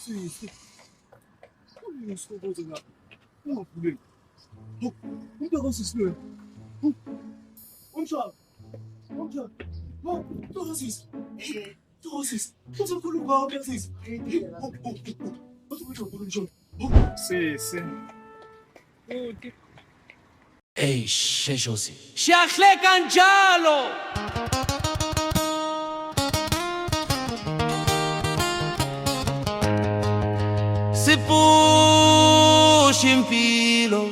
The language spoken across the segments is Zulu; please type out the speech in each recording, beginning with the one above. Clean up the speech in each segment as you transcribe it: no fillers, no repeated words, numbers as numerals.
Sisi, ungisokoze la. Ungavuleki. Umuntu akasisi lo. Umshaka. Umshaka. Tosisi. Tosisi. Uzokhuluma ngakho sisi. Uzokhuluma. Sisi. Uthi. Hey, Shejosi. Siyahleka njalo. Sipusha impilo.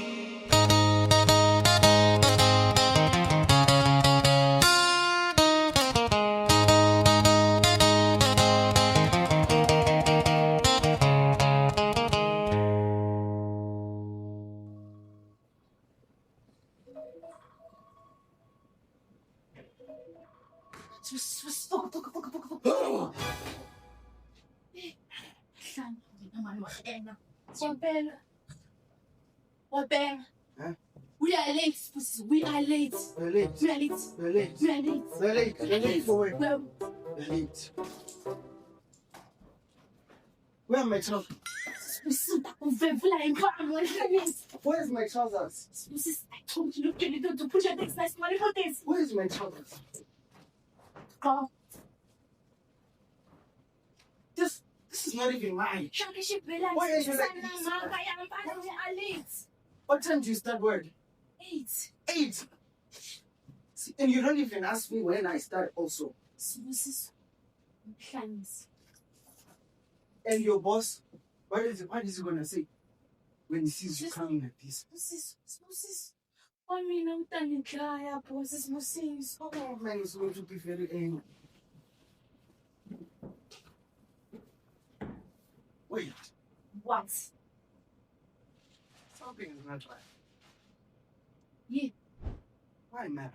Wabheka. Huh? We are late, Spusi. We are late. We're late. We are late. We're late. We are late. We're late. We're late for where? Well, We're late. Where are my trousers? Spusi, uvevula impama endleleni. Where's my trousers? Spusi, I told you not to put your next nice money for this. Where's my trousers? Go. This is not even mine. Shaka shibela. Why are you like this? We are late. What time do you start work? 8. 8. See, and you don't even ask me when I start also. Spusi, mhlangisi. And your boss, what is he gonna say when he sees you coming like this? Spusi. Wamina utangihlaya boss, Spusi. Oh man, it's going to be very angry. Wait, What? something is not right. Yeah. Why mad?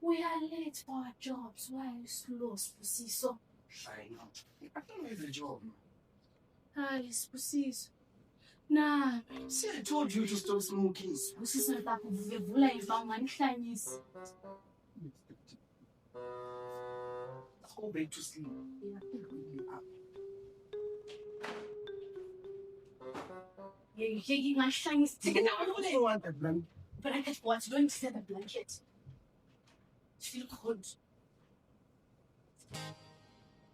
We are late for our jobs. Why are you slow, Spusi? So, I know. I don't need the job. Spusi. Nah, See, I told you to stop smoking. Spusi nataka kuvevula impama nihlanyisi. Go back to sleep. You're shaking my shinies. Take it I down. also want that blanket. Blanket what? Don't say the blanket. Feel cold.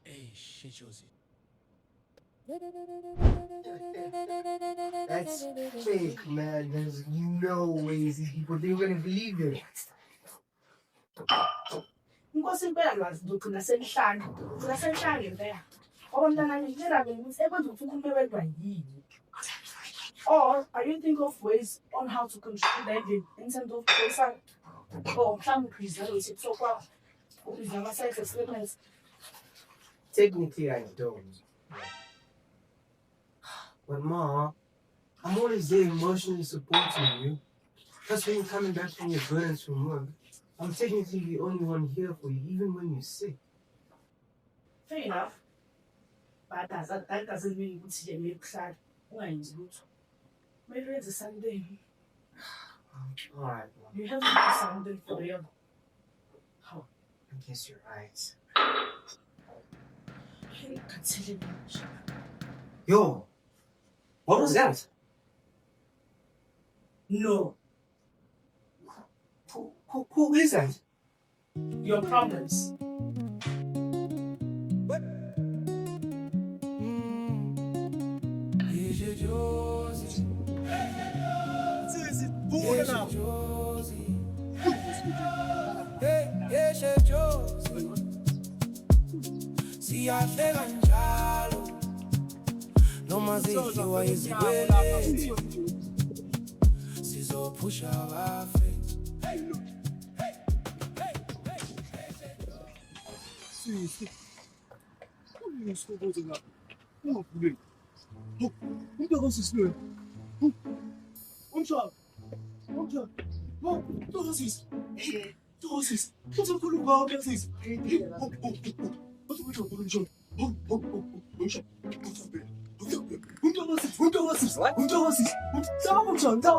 Hey, Shejosi. That's fake, man. There's no way these people, they're gonna believe it. Inkosi impela lwazi ngicina senhlanje. Ngicina senhlanje impela. Abantwana ngitshela ke ukuthi ekwenza ukuthi ukhulume wedwa yini. Or are you thinking of ways on how to control the ending in terms of person? Or mhlawumbe preserve it so far. Preserve sex experiments. Technically, I don't. But Ma, I'm always there emotionally supporting you. Plus, when you're coming back from your burdens from work, I'm technically the only one here for you, even when you're sick. Fair enough. But that doesn't mean ukuthi nje mekuhlala ungayenzi lutho. Maybe it's something. Alright, Ma. You have to do something for real. How? I guess you're right. Hey, consider me. Yo, what was that? No. Who is that? Your problems. Siyahleka njalo. Noma zidliwa izikwele. Sizophusha abafe. Sisi, ungisokoze la. Ungavuleki. Umuntu akasisi lo. Umshaka. Tosisi. Tosisi. Uzokhuluma ngakho sisi. Uzokhuluma.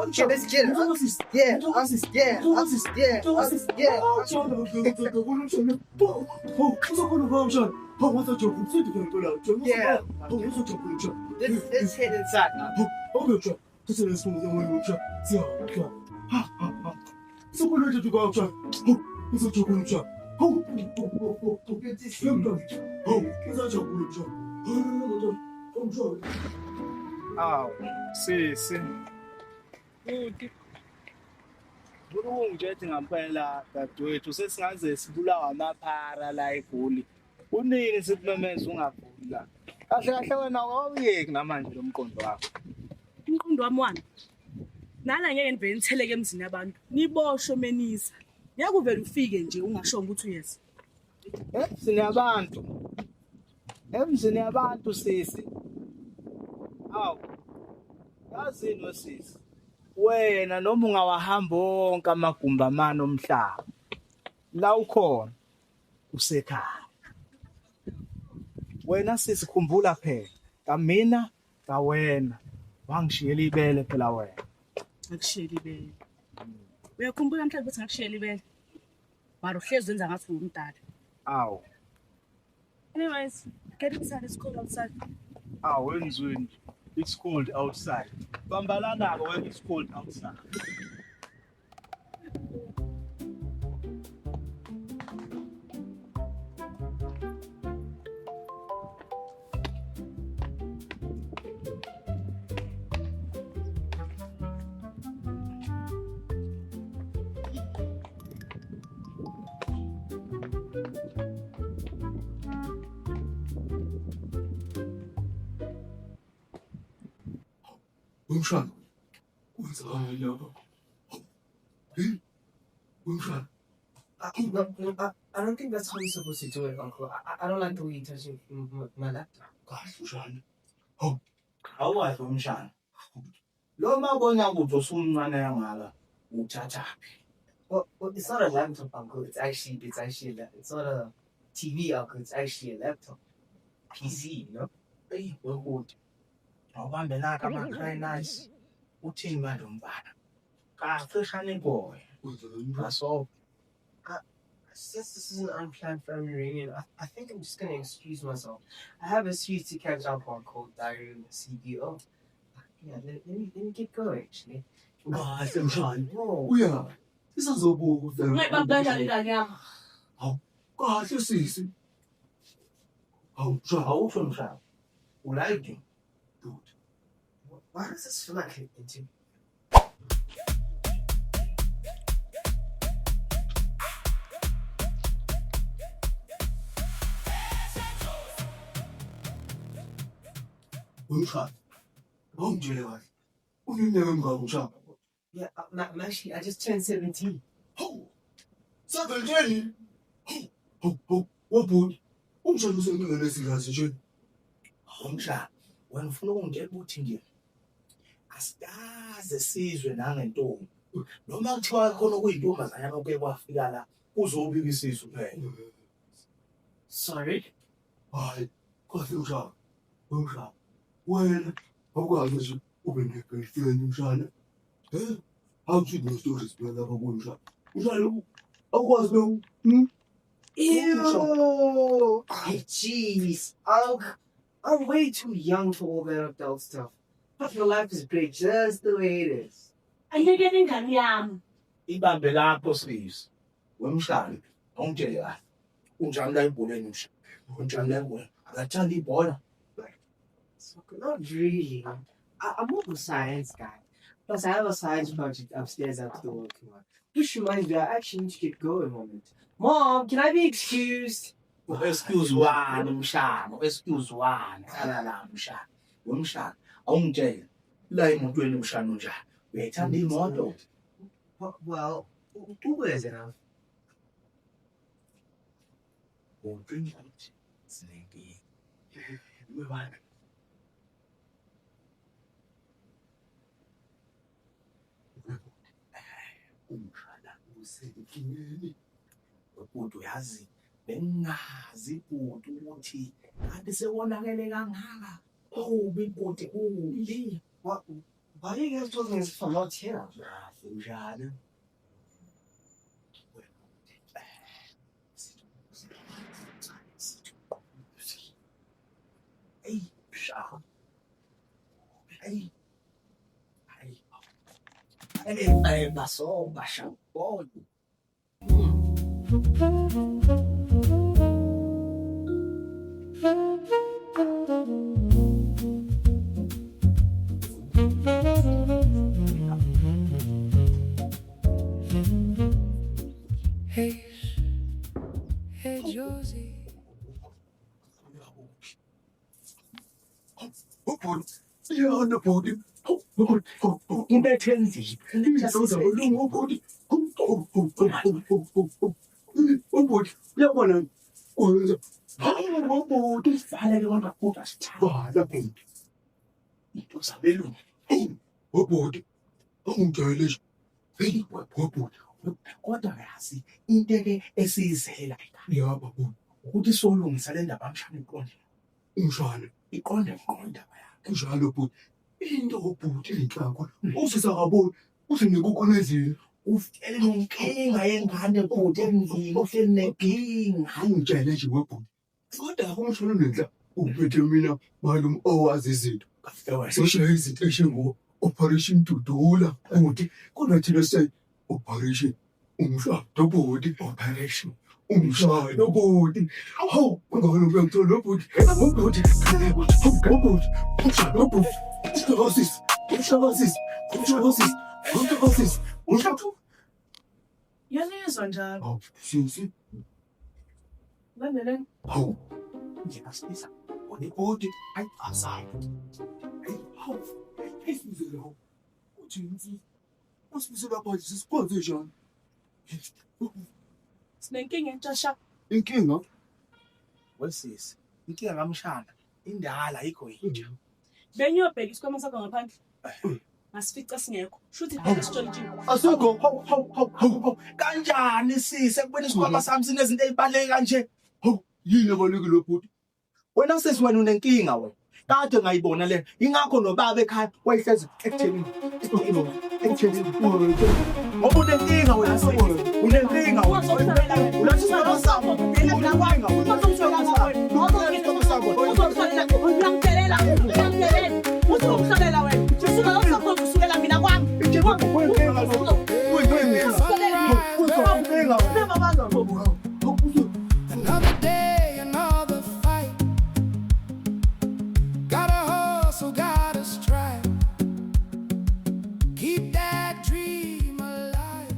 Okay, let's get it. Oh, what's your job? Sit down. Yeah. Oh, what's your job? Let's head inside now. Oh, okay, job. This is the one job. See how. Ha. So what are you going to job? Oh, what's your job? Oh, Good to see you. oh, what's your job? Oh, job. Awu, sisi. Futhi. Kulungu nje ethi ngampela dadewethu sesingaze sibulawa amaphara la eGoli. Kunini sikumemeza ungaguli la. Kahle kahle wena awuyeki namanje lo mqondo wakho. umqondo wami wami nana ngeke nivele nitheleke emzini yabantu niboshwe menisa ngeke uvele ufike nje ungashongo ukuthi uyeza Emzini yabantu sisi. Awu. Yazini wesisi. Wena noma ungawahamba wonke amagumbi amane omhlaba. La ukhona usekhaya. Wena sisi khumbula phela. Kamina, kawena. Wangishiyela ibele phela wena. ngikushiyela ibele uyakhumbula mhlawumbe ukuthi ngikushiyela ibele mara uhlezi wenza ngathi umdala Awu. anyways get inside, it's cold outside. Wenzweni. It's cold outside. Bambalana-ke when it's cold outside. Wumshana. Wenzani lapha? Hey, wumshana. I don't think that's how you're supposed to do it, Uncle. I don't like the way you touch my laptop. Kahle mshana. Awazi umshana. Lo mabona ukuthi usumncane yangala uthathaphi. Well, it's not a laptop, Uncle. It's actually it's not a TV, Uncle. It's actually a laptop. PC, you know? Eyi wekude. Awubambelaka ama-nice. Uthini manje umfana? Kahle shane boy. Wenzani? Ngaso. Since this is an unplanned family reunion, I think I'm just gonna excuse myself. I have a suite to catch up on called Diary of the CEO. Yeah, let me get going, actually. Kahle mshana. Whoa. Uya. Sisazobuka ungayibambela ingane yami Kahle sisi. Mshana. Awusho mshana. Ulayidi. Dude. Why does this feel like an interview? Wumshana. Awungitshele kahle. Uneminyaka emingaki mshana? Yeah, I'm actually, I just turned 17. Hawu. 17. Hawu. Wabhuti. Umshana usenkingeni esikazi nje. Umshana. Wena ufuna ukungitshela ukuthi nje asikaze sizwe nangentombi. Noma kuthiwa khona kuyintombazana yakuke kwafika la uzobika isisu phela. Sorry? Hayi. Kahle mshana. Wumshana. Wena awukwazi nje ube ne-girlfriend mshana. Awuthi no-stories phela lapha kuwe mshana. Mshana awukwazi lo. Ew! Hey, jeez. I'm way too young for all that adult stuff. But your life is great just the way it is. ayekela ingane yami Ibambe lapho sisi. Wemshana. Awungitshele kahle. Unjani la ebholeni mshana? Unjani la ebholeni? Akathanda ibhola. Not really. I'm more of a science guy. Plus, I have a science project upstairs I have to work on. Which reminds me, I actually need to get going on it. Mom, can I be excused? Excuse wani mshana, excuse wani. Hala la mshana. Wemshana. Awungitshele. La emotweni mshana unjani? Uyayithanda imoto? Well, Uber is enough. Wonke sinenkinga. Webani? Umshana usenkingeni. Ubhuti uyazi bengazi ubhuti ukuthi kanti sewonakele kangaka. Ubi ubhuti ubi. Why are you guys talking as if I'm not here? Kahle mshana. Hayi. Baso basha boy. Hey, hey Josie. Ubhuti, iyona bhuti. Into ethenzile. Ubhuti, ubhuti, uyabona kwenza. Ubhuti, Fanele wona kuba sithaba. bala bhuti. Into zabelungu. Ubhuti, ungijayele nje. Hey, ubhuti. Kodwa yazi into ke esiyizela Yaba bhuti, ukuthi solungisa le ndaba amshana iqonde. ungishane. Iqonde indaba yakhe. Njalo bhuti, into ubhuti enhlakho. Usisakaboni, usinekukhonezile. Ufele nonkinga yengane kude endlini, ufele nenkinga. Ungitshele nje webhuti. Kodwa kumshona nenhla uphethe mina malum owazi izinto. Seshaye izinto eshengo Operation Dudula. Bhuti, kodwa thina say Operation umshado bhuti. Operation. Umshado bhuti. Hawu, ngalo uyangithola bhuti. Bhuti. Bhuti. Umshado bhuti. Umshado. Yanizwa njalo. Hawu, sisi. Landeleni. Hawu, Nje asilisa. bhuti. Hayi, asayi. Hawu, ayifuzele hawu. Uthi mfisi. Usifisela lapha sisikwazi njani? Sinenkinga entshasha. Inkinga? Wesisi. Inkinga ngamshana. Indala ayikho yinje. Benyobheka isikhwama sakho ngaphandle. Ngasifica singekho. Shuthi phela sitshontshiwe. Asikho. Hawu. Kanjani sisi ekubona isikhwama sami sinezinto ezibaleke kanje? Hawu, yini abalekile bhuti? Wena sisi wena unenkinga wena. Kade ngayibona le. Ingakho nobaba ekhaya wayehlezi ekutheni. Ngoba unenkinga wena sisi. Unenkinga wena. Ulathi isikhwama sakho. Another day, another fight. Gotta hustle, gotta strive. Keep that dream alive.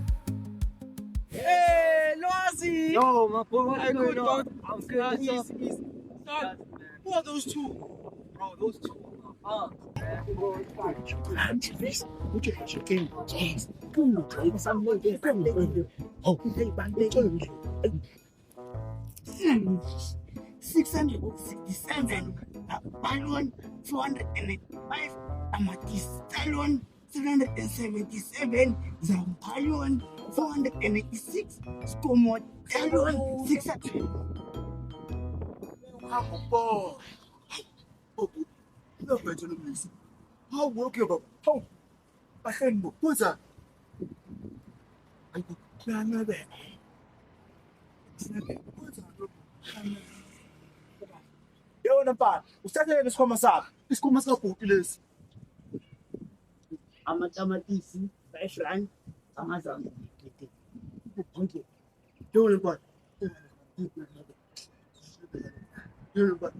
Hey, Loazi! Yo, my boy, Hey, good, bro. I'm good. Easy. Son, who are those two? Bro, those two. Balloon 405, Amatis Talon 777, Zampalon 486, Scomo Talon 600. Boy. Uyaphethe lo mlisi. Hawu, okay baba. Hawu. Bahlenbo, kwenza. Hayi, kuhlana be. Kwenza lo. Yona mfana, usithathele isikhwama sakho. Isikhuma sikabhuti lesi. Amatamatisi 5 rand, Amazon. Yona mfana. Yona mfana.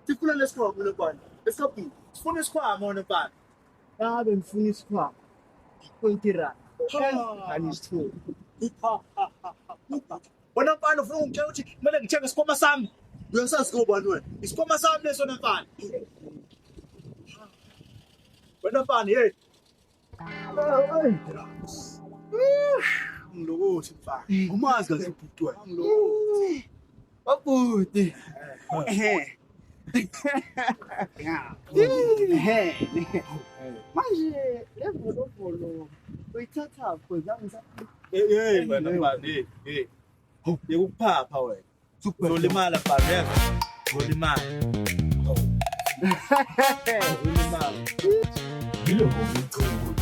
Sifuna lesikhwama lo mfana. Esikabhuti. Sifuna isikhwama wona mfana. Ngabe ngifuna isikhwama 20 rand. Anisithu. Wena mfana ufuna ungitshela ukuthi kumele ngithenge isikhwama sami. Uyasazi ngobani wena? Isikhwama sami leso mfana. Wena mfana, hey. Ngilokuthi mfana. Ngumazi kahle ubhuti wena. Ngilokuthi. Babuti. Manje levolovolo uyithatha pho zamisa. Hey wena mfana, hey. Yekuphapha wena. Uzolimala mfana, yezwa. Uzolimala. Uzolimala. Yilo ngomculo.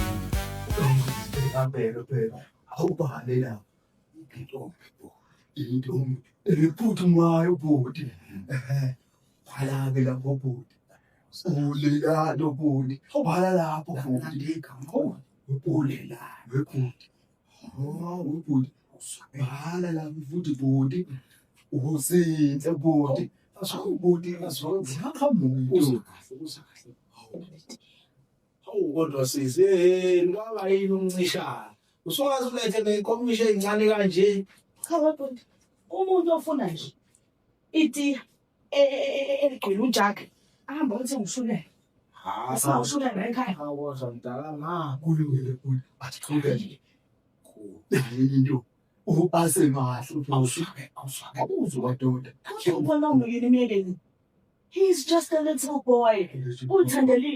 Ngizibheka phela. Awubhale la. Into eliphuthumayo bhuti. Phalabe lapho bhuti. Ulelalo buli. Awubhala lapho futhi. Ulelalo webhudi. Webhudi. Bhala lapho futhi budi. Uzinhle budi. Budi Uzwe kahle. Hawu kodwa sisi ngoba yini umncishana. Usungaze ulethe nenkomisho ezincane kanje. Cha webhuti, umuntu ofuna nje iti eligcwele ujaki ahamba ukuthi ngishulele. Asawushulele la ekhaya. Hawu mdala ma. kulungile budi. Athi qhubeke. Into. Upase mahle Awushabe. awuzwa madoda. Ubona umyeni imiyekeni. He's just a little boy. Uthandela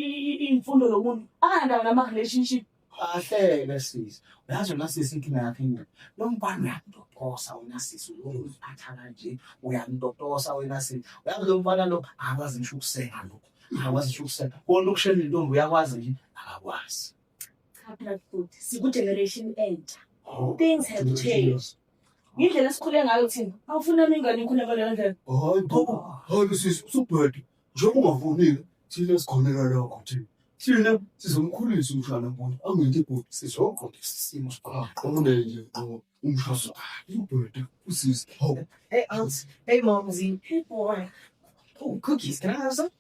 imfundo yomuntu. Akanawo nama-relationship. Kahle sisi. Uyazi nasisi inkinga yakhe ngini. Lo mbhalo uyandodosa wena sisi uziphatha kanje. Uyandodosa wena sisi. Uyazi lo mfana lo akwazi ngisho ukuseka lo. Akwazi ngisho ukuseka. Wona ukushela intombi uyakwazi nje akakwazi. Cha phela futhi siku-generation entsha. Things have changed. Indlela esikhule ngayo thina. Awufuna mingane ikhule ngaleyo ndlela. Hayi sisi usubhede. Njengoba ungavunile thina sikhonela lokho thina. Thina sizomkhulisa umshana mbona. Angithi budi Sizokhombisa isimo qonde nje umshana. Ubhede usisi. Hawu. Hey, aunts. Hey, momsy. Hey boy. Oh, cookies. Can I have some?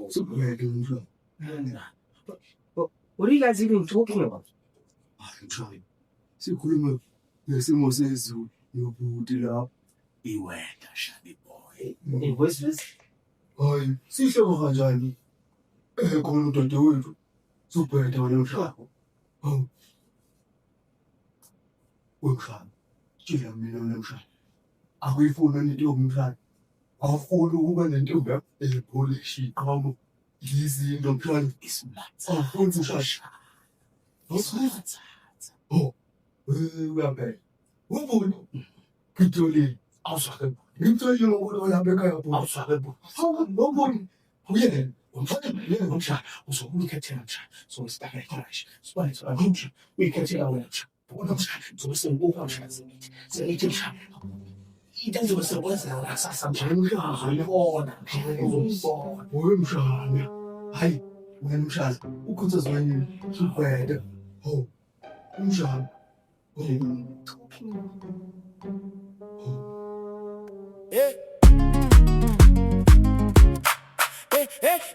Usubhede umshana. What are you guys even talking about? Mshana. Sikhuluma ngesimo sezulu yobudi lapho. iwena shani boy. In voices? Hayi, sihle kanjani? Khona udadewethu. Subhede wena mshana. Hawu. Wemshana. Tshela mina wena mshana. Akuyifuna into yomshana. Awufuni ukuba nentombi yakho ezipolishi qhamu. Yizinto mshana. Isimatha. Awufuni mshana. Isimatha. Oh. Uyabheka. Ubuni. Ngitholile. Awusake. Ngimtshela ukuthi uyapha ekhaya bhuti. Awusake bo. Ubuni. Uyena. Umfana yena umshana. Uzokukhethela mshana. So isibheke crash. Sibane so umshana. Uyikhethela wena mshana. Bona mshana. Zokusembuka mshana semithi. Semithi mshana. Into enzosebenza ngasasa mshana. Uyabona. Uzobona. Wowe mshana. Hayi, wena mshana. Ukhuthaza wena. Subhede. Oh. Umshana. Hey,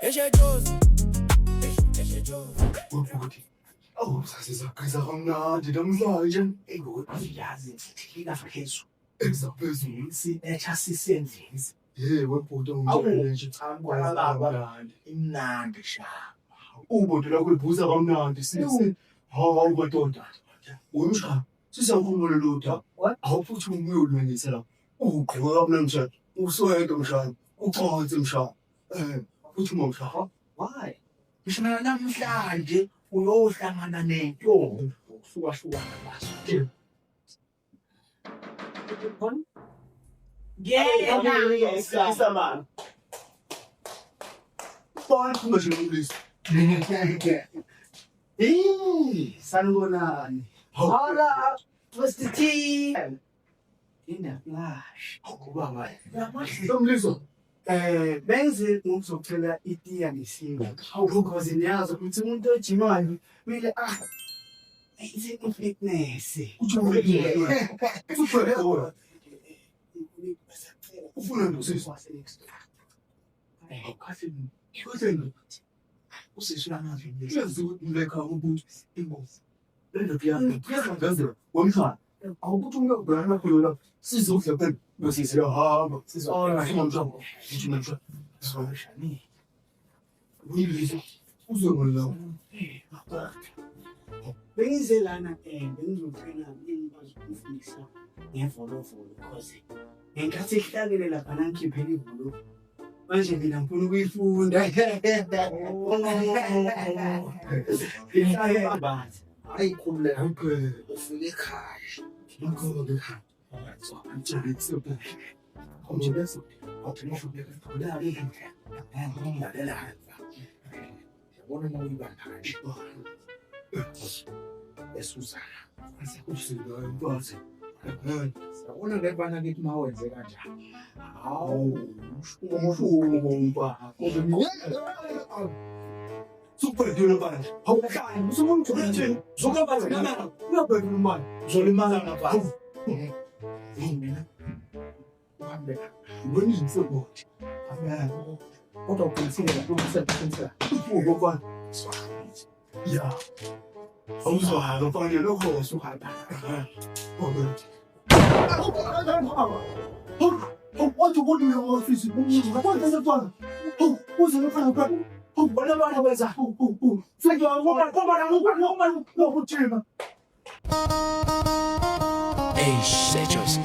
it's your Josie. It's your Josie. Ubhuti. Awu sasizagqiza kamnandi namhlanje. Uyazi thina phezulu. Ezaphezulu. Sinetha sisendlini. Webhuti Awu nje. cha kwalaba imnandi sha. Ubhuti lakho libuza kamnandi sisi. Hawu madoda. Umshana. Sisakhuluma lolu. What? Awufuthi umuyolungisa la. Ugqoka kamnandi. Uswede mshana. Uxoxe mshana. Futhi mshana. Why? Mshana namhlanje uyohlangana nentombi. Ukuhlukahlukana baso. Yeah, man. Fine, kumashilisa. Hey, sanibonani. Hola, what's the tea? In the flash. Awubaba. Somliso. Benze ngizocela itiya ngesinga. Because niyazi ukuthi umuntu ojimayo kumele enze i-fitness. Ufuna nosisi. Uyazi ukuthi ngilekha umuntu ingozi. Wemshana. Awukuthi ungabhekana kuyo lapho. Sizodla phela. Nosisi yahamba. Uyilisa. Uzongela. Bengize lana bengizocela ikwazi ukufundisa ngevolovolo because ngenkathi ehlakele lapha nangikhiphela ivolo manje mina ngifuna ukuyifunda. But Ayikhulule Awuphele. ufike ekhaya. Ngikho ngekhaya. So Ngitshela isipho. Umjibese wathi ngisho ngekudlula endlela. Ngilalela hanza. Yabona uma uyibamba kanje. Esuzana. Usila empathe. Sabona le bana kithi mawenze kanjani. Hawu, umshumba. Super bana. Hawu khaya, usumuntu nje. Zokuba zingana. Uyabheka imali. Uzolimala ngapha. Mina. Uhambe. Ubona izinto. Amen. Kodwa uqinisile ngokusebenza. Ubuko bana. Ya. Awuzwahamba mfana lokho usuhamba. What you want in your office? What is it for? Who's in the front of the what about the weather? Say you are woman, woman. Hey, Setros.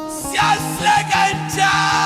Siyahlekanja.